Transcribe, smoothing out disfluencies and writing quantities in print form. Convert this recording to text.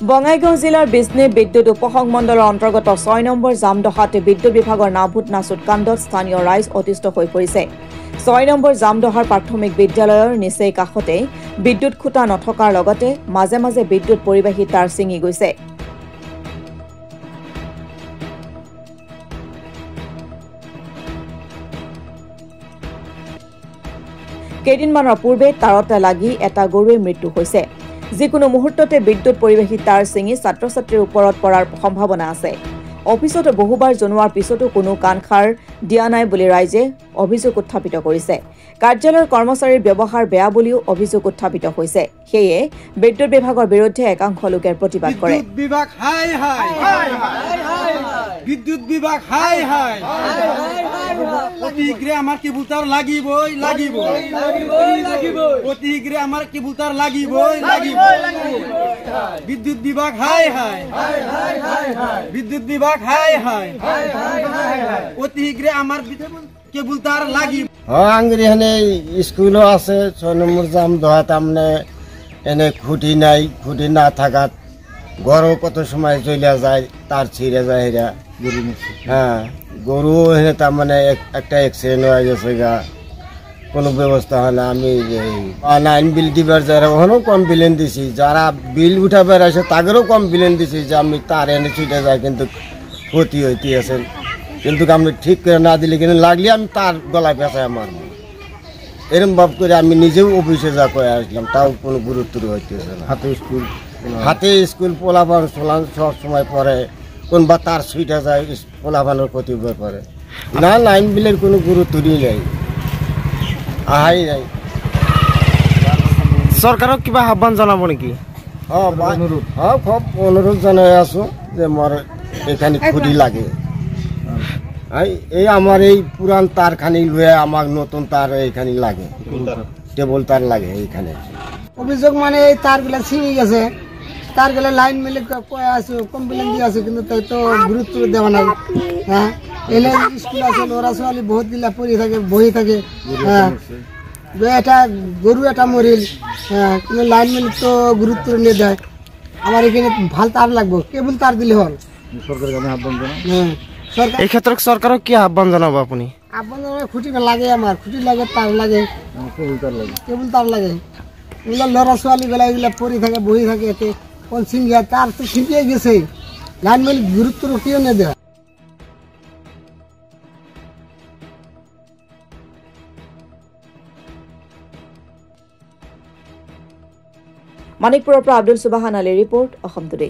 বঙাইগাঁও জিলাৰ বিজনী বিদ্যুৎ উপসংমণ্ডলৰ অন্তৰ্গত 6 নম্বৰ জামদহাত বিদ্যুৎ বিভাগৰ নাভূত নাচুত কাণ্ডত স্থানীয় ৰাইজ অতিষ্ঠ হৈ পৰিছে। 6 নম্বৰ জামদহাৰ প্ৰাথমিক বিদ্যালয়ৰ নিচেই কাষতে বিদ্যুৎ খুঁটা নথকাৰ লগতে মাজে মাজে বিদ্যুৎ পৰিবাহী তাঁৰ ছিঙি গৈছে। কেইদিনমানৰ পূৰ্বে তাঁৰতে লাগি এটা গৰুৱে মৃত্যু হৈছে। যিকোনো মুহূৰ্ততে বিদ্যুৎ পৰিবাহী তাঁৰ ছিঙি ছাত্ৰ ছাত্ৰীৰ ওপৰত পৰাৰ সম্ভাৱনা আছে। অফিচত বহুবাৰ জনোৱাৰ পিছতো কোনো কাণসাৰ দিয়া নাই বুলি ৰাইজে অভিযোগ উত্থাপিত কৰিছে। কাৰ্যালয়ৰ কৰ্মচাৰীৰ ব্যৱহাৰ বেয়া বুলিও অভিযোগ উত্থাপিত হৈছে। সেয়ে বিদ্যুৎ বিভাগৰ বিৰুদ্ধে একাংশ লোকে প্ৰতিবাদ কৰে। বিদ্যুৎ বিভাগ হাই হাই অতিগ্রে আমার কেবল তার লাগিবই অতিগ্রে আমার কেবল তার লাগিবই বিদ্যুৎ বিভাগ হাই হাই বিদ্যুৎ বিভাগ হাই হাই অতিগ্রে আমার কেবল তার লাগিব। আঙ্গিরি এনে স্কুলও আছে 6 নম্বর জামদহাত আমনে এনে খুঁটি নাই, খুঁটি না থাকাত গরু কত সময় চলে যায়, তার ছিঁড়ে যায় এরা। হ্যাঁ, গরু এনে তার মানে একটা অ্যাক্সিডেন্ট হয়ে গেছে গা, কোনো ব্যবস্থা হয় না। আমি লাইন বিল দিবার যারা ওখানেও কমপ্লেন দিছি, যারা বিল উঠাবার আসে তাদেরও কমপ্লেন দিছি যে আমি তার এনে ছুটে যাই, কিন্তু ক্ষতি হইতে আছে। কিন্তু আমি ঠিক করে না দিলে কিন্তু লাগলে আমি তার গলায় পেঁচায় মারবো। এরকম ভাব করে আমি নিজেও অফিসে যা করে আসলাম, তাও কোনো গুরুত্ব হইতেছে না। হাতে স্কুল পোলাপান সোলান সব সময় পরে কোনবা তার সুইটা যায়, পোলাপানের ক্ষতি করে না। লাইন বিলের কোনো গুরুত্বই নেই, আহাই নাই। সরকারক কিবা আহ্বান জানাবো নাকি? হ্যাঁ, খুব অনুরোধ জানাই আছো যে আমার এখানে খুঁটি লাগে। এই আমার এই পুরান তার খানি লুয়ে আমার নতুন তার এইখানে লাগে, টেবল তার লাগে এইখানে। অভিযোগ মানে এই তারগুলা ছিঁড়ে গেছে, তারগুলা লাইন মিলে কয়ে আছে, কমপ্লেন দিয়ে আছে, কিন্তু তাই তো গুরুত্ব দেওয়া নাই। হ্যাঁ, এলে স্কুল আছে, ওরা ছোৱালী বহুত গিলা পড়ি থাকে, বহি থাকে। হ্যাঁ, এটা গরু এটা মরিল, হ্যাঁ, কিন্তু লাইন মিলে তো গুরুত্ব নিয়ে দেয়। আমার এখানে ভাল তার লাগবো, কেবল তার দিলে হল। এই ক্ষেত্রে সরকারক কি আহ্বান জানাবো আপনি? আহ্বান জানাবো, খুঁটি লাগে, আমার খুঁটি লাগে, তার লাগে, কেবল তার লাগে। এগুলো লড়া ছোৱালী বেলা এগুলা পড়ি থাকে, বহি থাকে, এতে কোন ছিঙ্গিয়া তাৰ তো ছিটিয়ে গেছে, লাইন মিল গুৰুত্ব কেউ নিয়ে দেয়। মানিকপুৰৰ পৰা আব্দুল সুবাহান আলীৰ ৰিপৰ্ট, অসম টুডে।